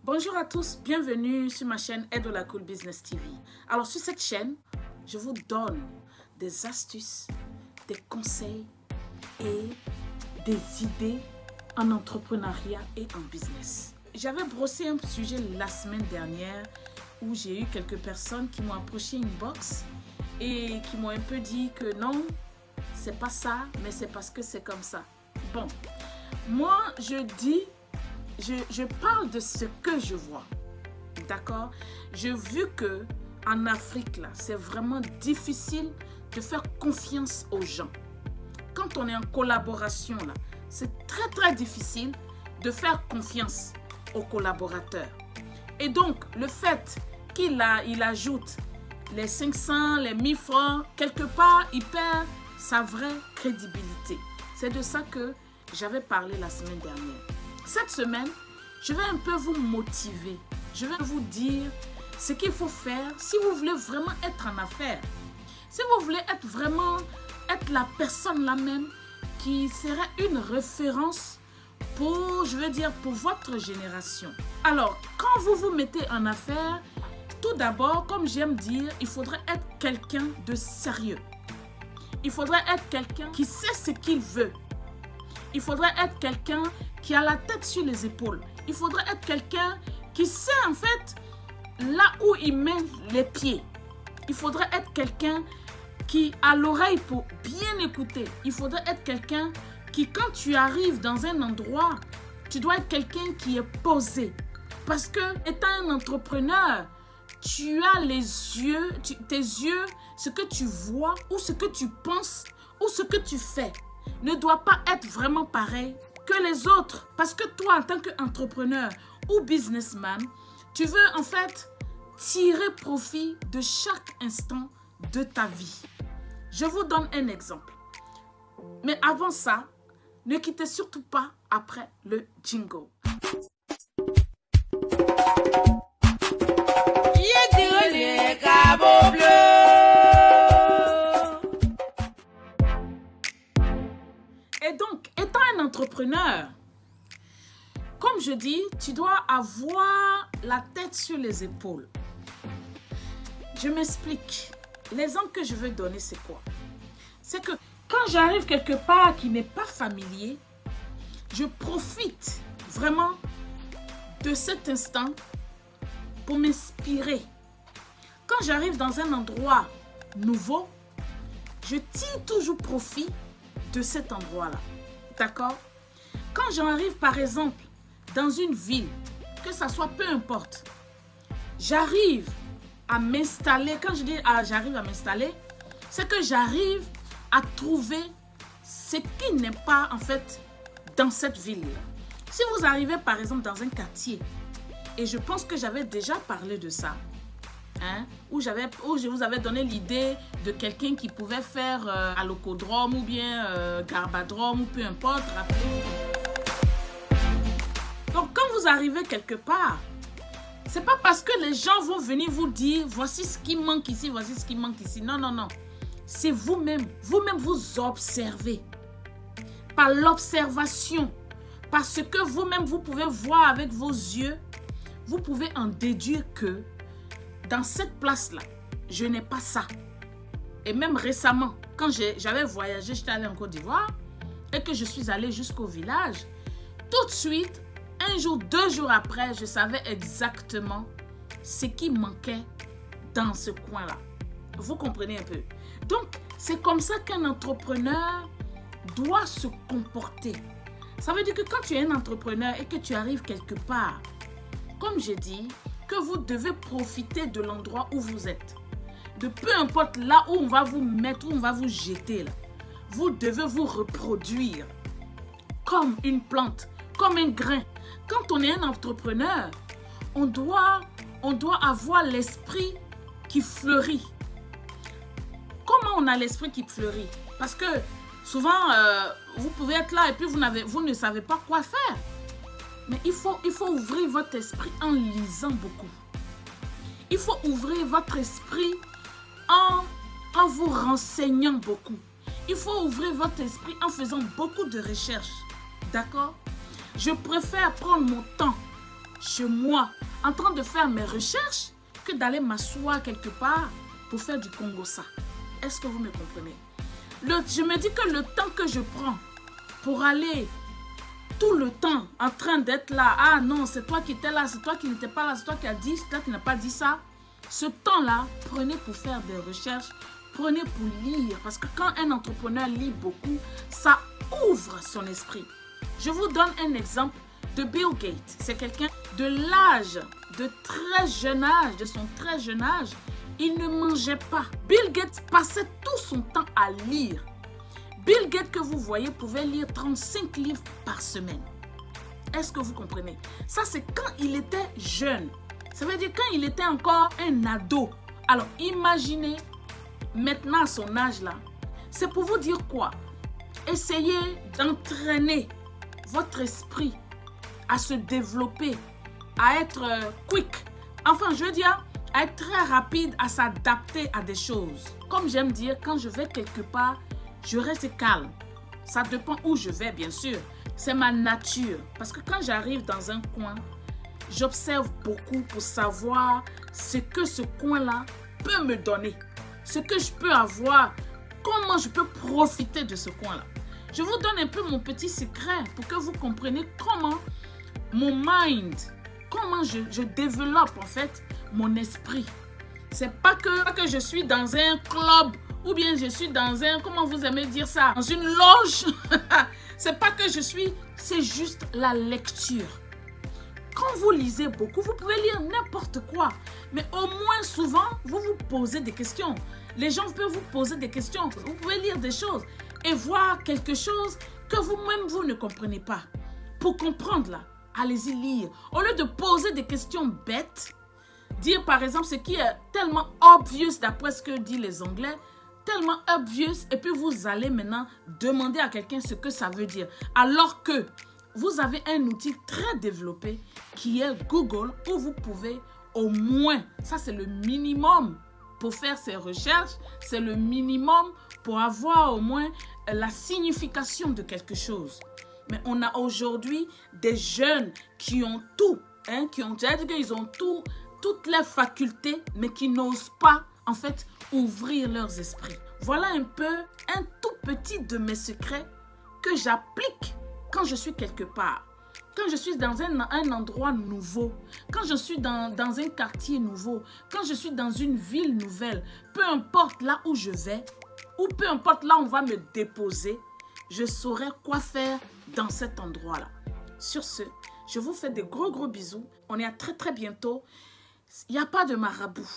Bonjour à tous, bienvenue sur ma chaîne Edola Cool Business TV. Alors sur cette chaîne, je vous donne des astuces, des conseils et des idées en entrepreneuriat et en business. J'avais brossé un sujet la semaine dernière où j'ai eu quelques personnes qui m'ont approché inbox et qui m'ont un peu dit que non, c'est pas ça, mais c'est parce que c'est comme ça. Bon, moi je parle de ce que je vois, d'accord? J'ai vu que en Afrique, là, c'est vraiment difficile de faire confiance aux gens. Quand on est en collaboration, là, c'est très difficile de faire confiance aux collaborateurs. Et donc, le fait qu'il ajoute les 500, les 1000 francs, quelque part, il perd sa vraie crédibilité. C'est de ça que j'avais parlé la semaine dernière. Cette semaine, je vais un peu vous motiver. Je vais vous dire ce qu'il faut faire si vous voulez vraiment être en affaires. Si vous voulez être la personne là même qui serait une référence pour, pour votre génération. Alors, quand vous vous mettez en affaires, tout d'abord, comme j'aime dire, il faudrait être quelqu'un de sérieux. Il faudrait être quelqu'un qui sait ce qu'il veut. Il faudrait être quelqu'un qui a la tête sur les épaules. Il faudrait être quelqu'un qui sait en fait là où il met les pieds. Il faudrait être quelqu'un qui a l'oreille pour bien écouter. Il faudrait être quelqu'un qui, quand tu arrives dans un endroit, tu dois être quelqu'un qui est posé. Parce que, étant un entrepreneur, tu as les yeux, tes yeux, ce que tu vois ou ce que tu penses ou ce que tu fais ne doit pas être vraiment pareil que les autres. Parce que toi, en tant qu'entrepreneur ou businessman, tu veux en fait tirer profit de chaque instant de ta vie. Je vous donne un exemple. Mais avant ça, ne quittez surtout pas après le jingle. Et donc, étant un entrepreneur, comme je dis, tu dois avoir la tête sur les épaules. Je m'explique. L'exemple que je veux donner, c'est quoi? C'est que quand j'arrive quelque part qui n'est pas familier, je profite vraiment de cet instant pour m'inspirer. Quand j'arrive dans un endroit nouveau, je tire toujours profit de cet endroit-là. D'accord? Quand j'arrive, par exemple, dans une ville, que ça soit peu importe, j'arrive à m'installer. Quand je dis j'arrive à m'installer, c'est que j'arrive à trouver ce qui n'est pas en fait dans cette ville-là. Si vous arrivez par exemple dans un quartier, et je pense que j'avais déjà parlé de ça, hein, où je vous avais donné l'idée de quelqu'un qui pouvait faire Allocodrome ou bien Garbadrome ou peu importe. Donc quand vous arrivez quelque part, c'est pas parce que les gens vont venir vous dire voici ce qui manque ici, voici ce qui manque ici. Non, non, non. C'est vous-même. Vous-même vous observez. Par l'observation, parce que vous-même vous pouvez voir avec vos yeux, vous pouvez en déduire que dans cette place-là, je n'ai pas ça. Et même récemment, quand j'avais voyagé, j'étais allée en Côte d'Ivoire et que je suis allée jusqu'au village, tout de suite, un jour, 2 jours après, je savais exactement ce qui manquait dans ce coin-là. Vous comprenez un peu? Donc, c'est comme ça qu'un entrepreneur doit se comporter. Ça veut dire que quand tu es un entrepreneur et que tu arrives quelque part, comme j'ai dit, que vous devez profiter de l'endroit où vous êtes. De peu importe là où on va vous mettre, où on va vous jeter, là, vous devez vous reproduire comme une plante, comme un grain. Quand on est un entrepreneur, on doit avoir l'esprit qui fleurit. Comment on a l'esprit qui fleurit? Parce que souvent, vous pouvez être là et puis vous ne savez pas quoi faire. Mais il faut ouvrir votre esprit en lisant beaucoup. Il faut ouvrir votre esprit en vous renseignant beaucoup. Il faut ouvrir votre esprit en faisant beaucoup de recherches. D'accord? Je préfère prendre mon temps chez moi en train de faire mes recherches que d'aller m'asseoir quelque part pour faire du Congo-ça. Est-ce que vous me comprenez? Je me dis que le temps que je prends pour aller tout le temps en train d'être là, ah non, c'est toi qui étais là, c'est toi qui n'étais pas là, c'est toi qui as dit, c'est toi qui n'as pas dit ça. Ce temps-là, prenez pour faire des recherches, prenez pour lire. Parce que quand un entrepreneur lit beaucoup, ça ouvre son esprit. Je vous donne un exemple de Bill Gates. C'est quelqu'un de l'âge, de très jeune âge, de son très jeune âge. Il ne mangeait pas. Bill Gates passait tout son temps à lire. Bill Gates que vous voyez pouvait lire 35 livres par semaine. Est-ce que vous comprenez? Ça, c'est quand il était jeune. Ça veut dire quand il était encore un ado. Alors, imaginez maintenant à son âge là. C'est pour vous dire quoi? Essayez d'entraîner votre esprit à se développer, à être quick. Enfin, je veux dire, à être très rapide, à s'adapter à des choses. Comme j'aime dire, quand je vais quelque part, je reste calme. Ça dépend où je vais, bien sûr. C'est ma nature. Parce que quand j'arrive dans un coin, j'observe beaucoup pour savoir ce que ce coin-là peut me donner. Ce que je peux avoir. Comment je peux profiter de ce coin-là. Je vous donne un peu mon petit secret pour que vous compreniez comment mon mind, comment je développe en fait mon esprit. C'est pas que je suis dans un club ou bien je suis dans un, comment vous aimez dire ça, dans une loge. C'est pas que je suis, c'est juste la lecture. Quand vous lisez beaucoup, vous pouvez lire n'importe quoi. Mais au moins souvent, vous vous posez des questions. Les gens peuvent vous poser des questions. Vous pouvez lire des choses et voir quelque chose que vous-même, vous ne comprenez pas. Pour comprendre là, allez-y lire. Au lieu de poser des questions bêtes, dire par exemple ce qui est tellement obvious d'après ce que disent les Anglais, tellement obvious, et puis vous allez maintenant demander à quelqu'un ce que ça veut dire. Alors que vous avez un outil très développé qui est Google, où vous pouvez au moins, ça c'est le minimum pour faire ces recherches, c'est le minimum pour avoir au moins la signification de quelque chose. Mais on a aujourd'hui des jeunes qui ont tout, hein, c'est-à-dire qu'ils ont toutes les facultés, mais qui n'osent pas en fait ouvrir leurs esprits. Voilà un peu un tout petit de mes secrets que j'applique quand je suis quelque part. Quand je suis dans un endroit nouveau, quand je suis dans un quartier nouveau, quand je suis dans une ville nouvelle, peu importe là où je vais, ou peu importe là où on va me déposer, je saurai quoi faire dans cet endroit-là. Sur ce, je vous fais des gros bisous. On est à très bientôt. Il n'y a pas de marabout.